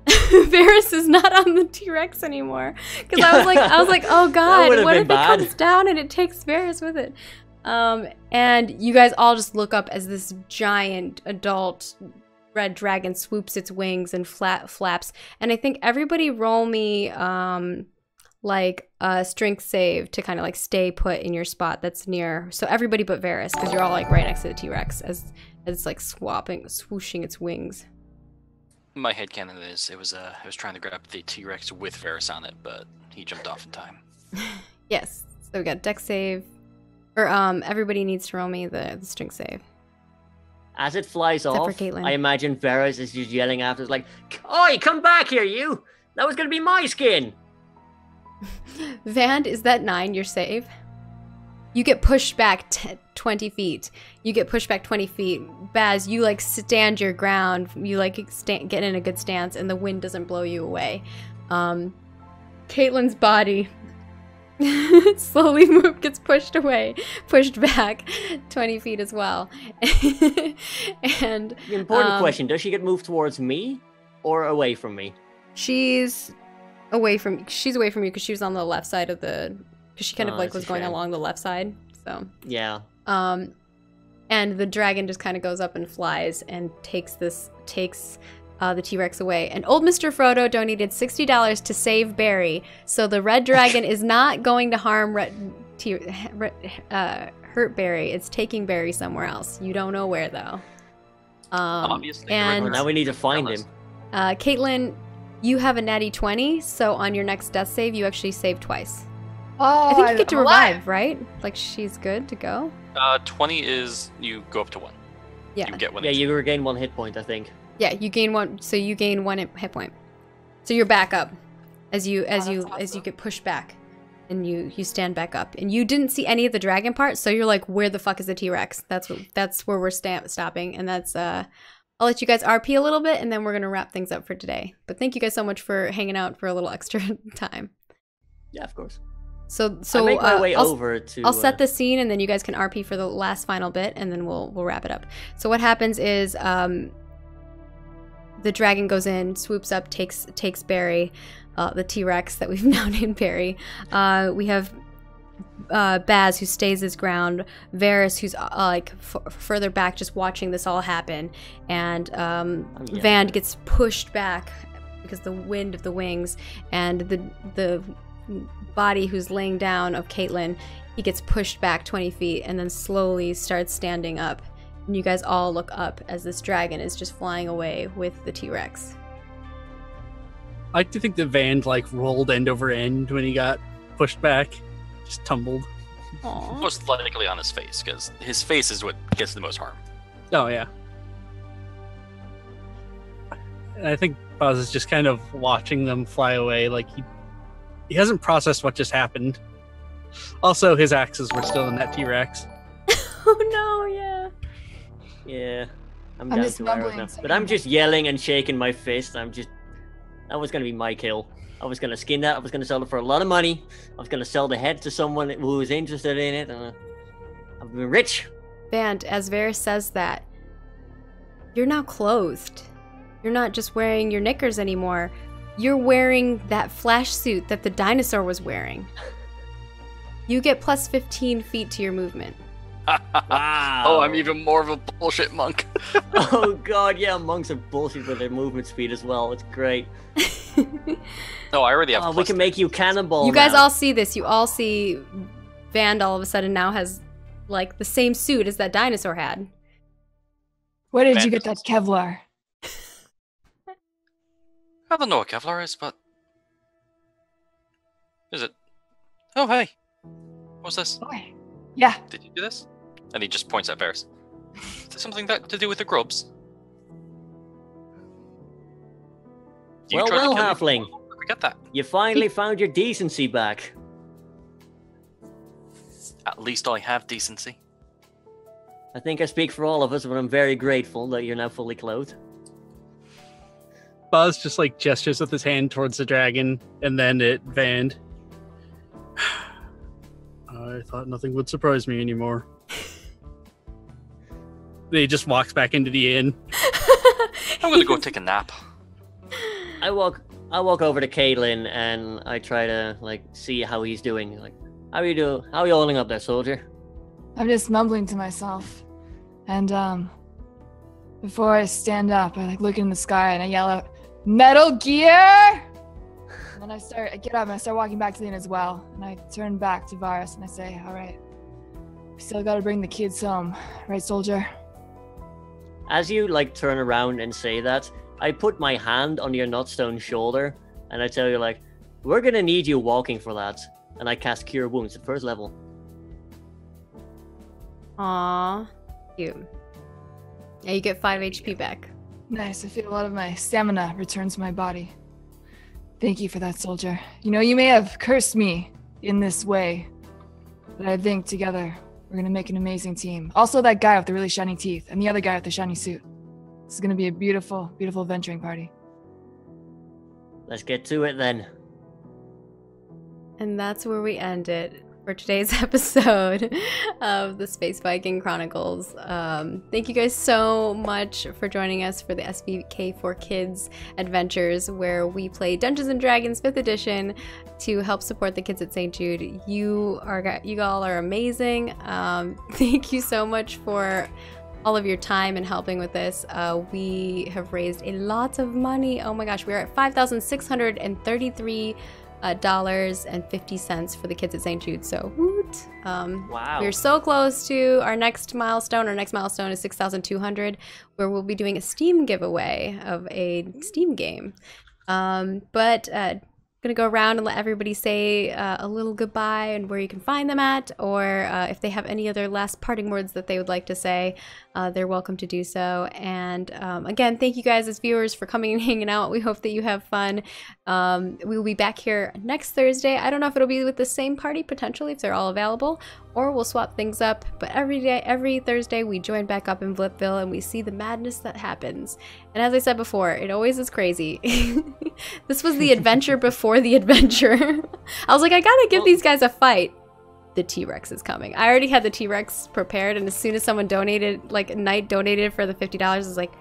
Varys is not on the T-Rex anymore, because I was like, oh god, what if it comes down and it takes Varys with it? And you guys all just look up as this giant adult red dragon swoops its wings and flaps. And I think everybody roll me like a strength save to kind of like stay put in your spot that's near. So everybody but Varys, because you're all like right next to the T-Rex as it's like swooshing its wings. My headcanon is it was trying to grab the T-Rex with Varys on it, but he jumped off in time. Yes. So we got dex save. Or everybody needs to roll me the strength save. As it flies Except off, for Caitlin. I imagine Varys is just yelling after it, like, "Oi, come back here, you! That was gonna be my skin!" Vand, is that 9 your save? You get pushed back 20 feet. You get pushed back 20 feet. Baz, you like stand your ground. You like get in a good stance, and the wind doesn't blow you away. Caitlin's body slowly gets pushed back 20 feet as well. And The important question, does she get moved towards me or away from me? She's away from you because she was on the left side of the, because she kind of like was going along the left side, so yeah. And the dragon just kind of goes up and flies and takes the T-Rex away. And old Mr. Frodo donated $60 to save Barry, so the red dragon is not going to hurt Barry. It's taking Barry somewhere else. You don't know where though. Obviously. And now we need to find him. Caitlin, you have a natty 20, so on your next death save, you actually save twice. Oh, I think you get to I'm revive, alive. right? Like she's good to go. 20 is you go up to 1. Yeah. You get 1. Yeah, you regain 1 hit point, I think. Yeah, you gain 1. So you gain 1 hit point. So you're back up as you get pushed back, and you stand back up. And you didn't see any of the dragon part, so you're like, where the fuck is the T-Rex? That's where we're stopping, and that's I'll let you guys RP a little bit, and then we're gonna wrap things up for today. But thank you guys so much for hanging out for a little extra time. Yeah, of course. So I make my way I'll, over to. I'll set the scene, and then you guys can RP for the last final bit, and then we'll wrap it up. So what happens is the dragon goes in, swoops up, takes Barry, the T-Rex that we've now named Barry. We have Baz, who stays his ground, Varys, who's further back just watching this all happen, and Van gets pushed back because the wind of the wings, and the body who's laying down of Caitlin, he gets pushed back 20 feet and then slowly starts standing up. And you guys all look up as this dragon is just flying away with the T-Rex. I like to think that Van like rolled end over end when he got pushed back, just tumbled. Aww. Most likely on his face, because his face is what gets the most harm. Oh yeah. And I think Buzz is just kind of watching them fly away, like he hasn't processed what just happened. Also, his axes were still in that T-Rex. Oh no, yeah. Yeah, I'm I'm down just to arrows mumbling now. something. But I'm just yelling and shaking my fist. That was gonna be my kill. I was gonna skin that. I was gonna sell it for a lot of money. I was gonna sell the head to someone who was interested in it. And I've been rich. Band, as Varys says that, you're now clothed. You're not just wearing your knickers anymore. You're wearing that flash suit that the dinosaur was wearing. You get plus 15 feet to your movement. Wow. Oh, I'm even more of a bullshit monk. Oh god, yeah, monks are bullshit with their movement speed as well. It's great. No, I already have. We can make you cannonball. You guys now. all see this. You all see Vand all of a sudden now has like the same suit as that dinosaur had. Where did you get that Kevlar? I don't know what Kevlar is, but is it? Oh, hey, what's this? Boy. Yeah. Did you do this? And he just points at Varys. Is there something that to do with the grubs? You tried to kill me Halfling. before. Forget that. You finally found your decency back. At least I have decency. I think I speak for all of us, but I'm very grateful that you're now fully clothed. Buzz just like gestures with his hand towards the dragon, and then it vanned. I thought nothing would surprise me anymore. He just walks back into the inn. I'm gonna go take a nap. I walk over to Caitlin and I try to like see how he's doing. Like, how are you doing? How are you holding up there, soldier? I'm just mumbling to myself. And before I stand up, I like look in the sky and I yell out, "Metal Gear!" And then I get up and I start walking back to the inn as well. And I turn back to Varus and I say, "All right, we still gotta bring the kids home, right, soldier?" As you like turn around and say that, I put my hand on your nutstone shoulder and I tell you like, we're gonna need you walking for that. And I cast Cure Wounds at first level. Aww. Cute. Yeah, you get 5 HP back. Nice. I feel a lot of my stamina return to my body. Thank you for that, soldier. You know, you may have cursed me in this way, but I think together we're gonna make an amazing team. Also, that guy with the really shiny teeth and the other guy with the shiny suit. This is gonna be a beautiful, beautiful venturing party. Let's get to it then. And that's where we end it for today's episode of the Space Viking Chronicles. Thank you guys so much for joining us for the SVK4KIDS adventures, where we play Dungeons and Dragons 5th edition to help support the kids at St Jude. You all are amazing. Thank you so much for all of your time and helping with this. We have raised a lot of money. Oh my gosh, we're at $5,633 $50 for the kids at St Jude. So woot! Wow. We're so close to our next milestone. Our next milestone is 6,200, where we'll be doing a Steam giveaway of a Steam game. Gonna go around and let everybody say a little goodbye and where you can find them at, or if they have any other last parting words that they would like to say, they're welcome to do so. And again, thank you guys as viewers for coming and hanging out. We hope that you have fun. We will be back here next Thursday. I don't know if it'll be with the same party, potentially, if they're all available, or we'll swap things up. But every Thursday, we join back up in Blipville and we see the madness that happens. And as I said before, it always is crazy. This was the adventure before the adventure. I was like, I gotta give these guys a fight. The T-Rex is coming. I already had the T-Rex prepared, and as soon as someone donated, like Knight donated for the $50, I was like,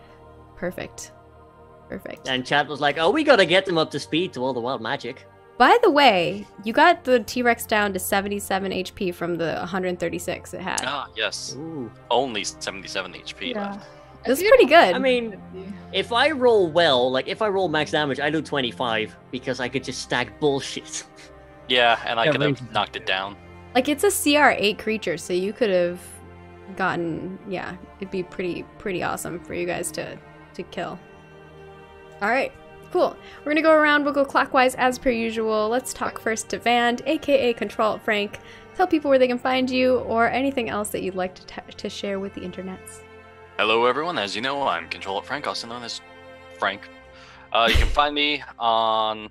perfect. Perfect. And chat was like, oh, we gotta get them up to speed to all the wild magic. By the way, you got the T-Rex down to 77 HP from the 136 it had. Ah, yes. Ooh. Only 77 HP left. That's pretty good. I mean, if I roll well, like if I roll max damage, I do 25 because I could just stack bullshit. Yeah, and I Yeah, could have knocked it down. Like, it's a CR8 creature, so you could have gotten, yeah, it'd be pretty awesome for you guys to kill. All right, cool. We're gonna go around, we'll go clockwise as per usual. Let's talk first to Vand, aka Control Alt Frank. Tell people where they can find you, or anything else that you'd like to share with the internets. Hello, everyone. As you know, I'm Control Alt Frank, also known as Frank. You can find me on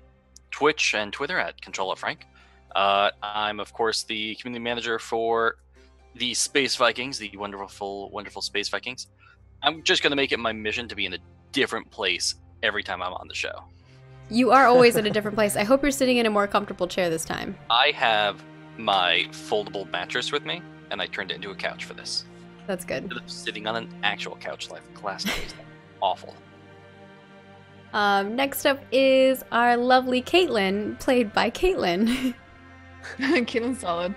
Twitch and Twitter at Control Alt Frank. I'm, of course, the community manager for the Space Vikings, the wonderful Space Vikings. I'm just going to make it my mission to be in a different place every time I'm on the show. You are always at a different place. I hope you're sitting in a more comfortable chair this time. I have my foldable mattress with me, and I turned it into a couch for this. That's good. Instead of sitting on an actual couch like last night was awful. Next up is our lovely Caitlin, played by Caitlin. Caitlin's solid.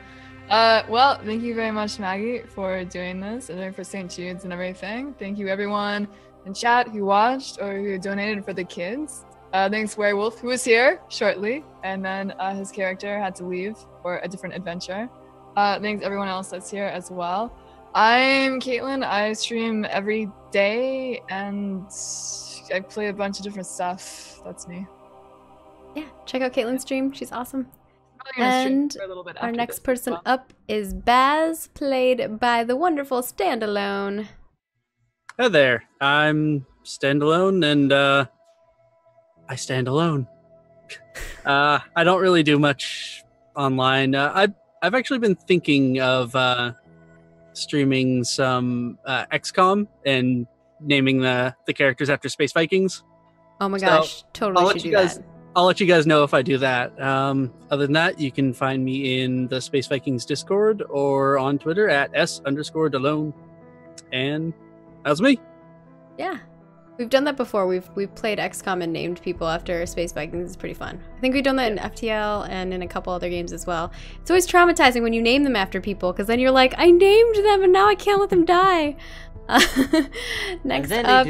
Well, thank you very much, Maggie, for doing this and for St. Jude's and everything. Thank you, everyone in chat who watched or who donated for the kids. Thanks, Werewolf, who was here shortly, and then his character had to leave for a different adventure. Thanks, everyone else that's here as well. I'm Caitlin. I stream every day, and I play a bunch of different stuff. That's me. Yeah, check out Caitlin's stream. She's awesome. And And our next person up is Baz, played by the wonderful Standalone. Hi there. I'm Standalone, and I stand alone. I don't really do much online. I've actually been thinking of streaming some XCOM and naming the characters after Space Vikings. Oh my So, gosh, totally should do that. I'll let you guys know if I do that. Other than that, you can find me in the Space Vikings Discord or on Twitter at @s_Dalone. And that's me. Yeah. We've done that before. We've played XCOM and named people after Space Vikings. It's pretty fun. I think we've done that in FTL and in a couple other games as well. It's always traumatizing when you name them after people, because then you're like, I named them and now I can't let them die. Next up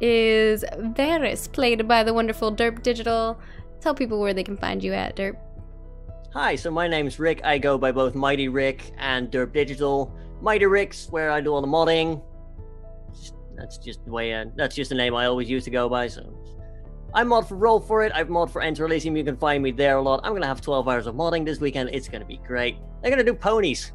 is Varys, played by the wonderful Derp Digital. Tell people where they can find you at, Derp. Hi, so my name's Rick. I go by both Mighty Rick and Derp Digital. Mighty Rick's where I do all the modding. That's just the way. That's just the name I always used to go by. So I mod for Roll for It. I've mod for Enter Elysium. You can find me there a lot. I'm gonna have 12 hours of modding this weekend. It's gonna be great. They're gonna do ponies.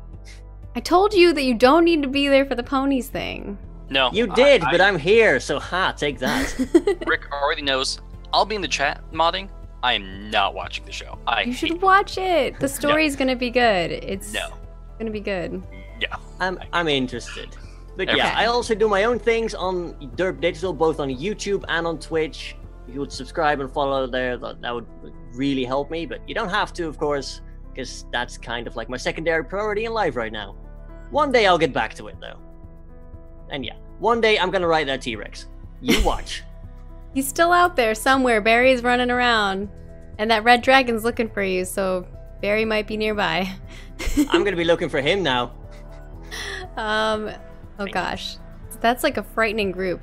I told you that you don't need to be there for the ponies thing. No. You did, but I'm here, so take that. Rick already knows. I'll be in the chat modding. I am not watching the show. You should watch it. The story's gonna be good. It's gonna be good. Yeah. I'm interested. But Okay. yeah, I also do my own things on Derp Digital, both on YouTube and on Twitch. If you would subscribe and follow there, that would really help me. But you don't have to, of course, because that's kind of like my secondary priority in life right now. One day I'll get back to it, though. And yeah, one day I'm gonna ride that T-Rex. You watch. He's still out there somewhere. Barry's running around. And that red dragon's looking for you, so Barry might be nearby. I'm gonna be looking for him now. Oh gosh. That's like a frightening group.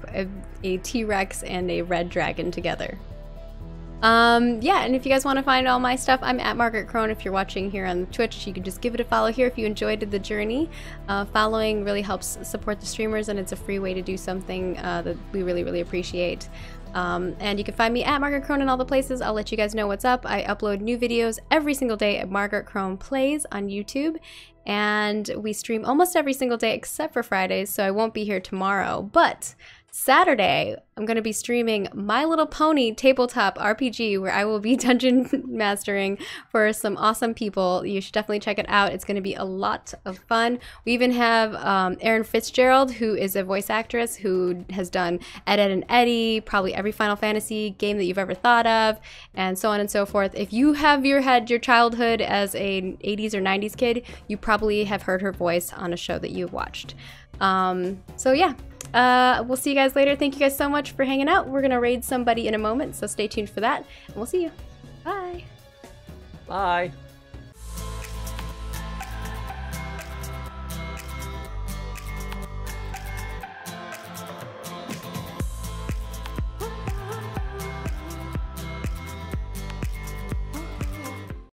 A T-Rex and a red dragon together. Yeah, and if you guys want to find all my stuff, I'm at Margaret Krohn. If you're watching here on Twitch, you can just give it a follow here if you enjoyed the journey. Following really helps support the streamers, and it's a free way to do something that we really, really appreciate. And you can find me at Margaret Krohn in all the places. I'll let you guys know what's up. I upload new videos every single day at Margaret Krohn Plays on YouTube. And we stream almost every single day except for Fridays, so I won't be here tomorrow. But Saturday, I'm going to be streaming My Little Pony Tabletop RPG, where I will be dungeon mastering for some awesome people. You should definitely check it out. It's going to be a lot of fun. We even have Erin Fitzgerald, who is a voice actress who has done Ed, Edd and Eddy, probably every Final Fantasy game that you've ever thought of, and so on and so forth. If you have had your childhood as an 80s or 90s kid, you probably have heard her voice on a show that you've watched. So yeah. We'll see you guys later. Thank you guys so much for hanging out. We're gonna raid somebody in a moment, so stay tuned for that, and we'll see you. Bye. Bye.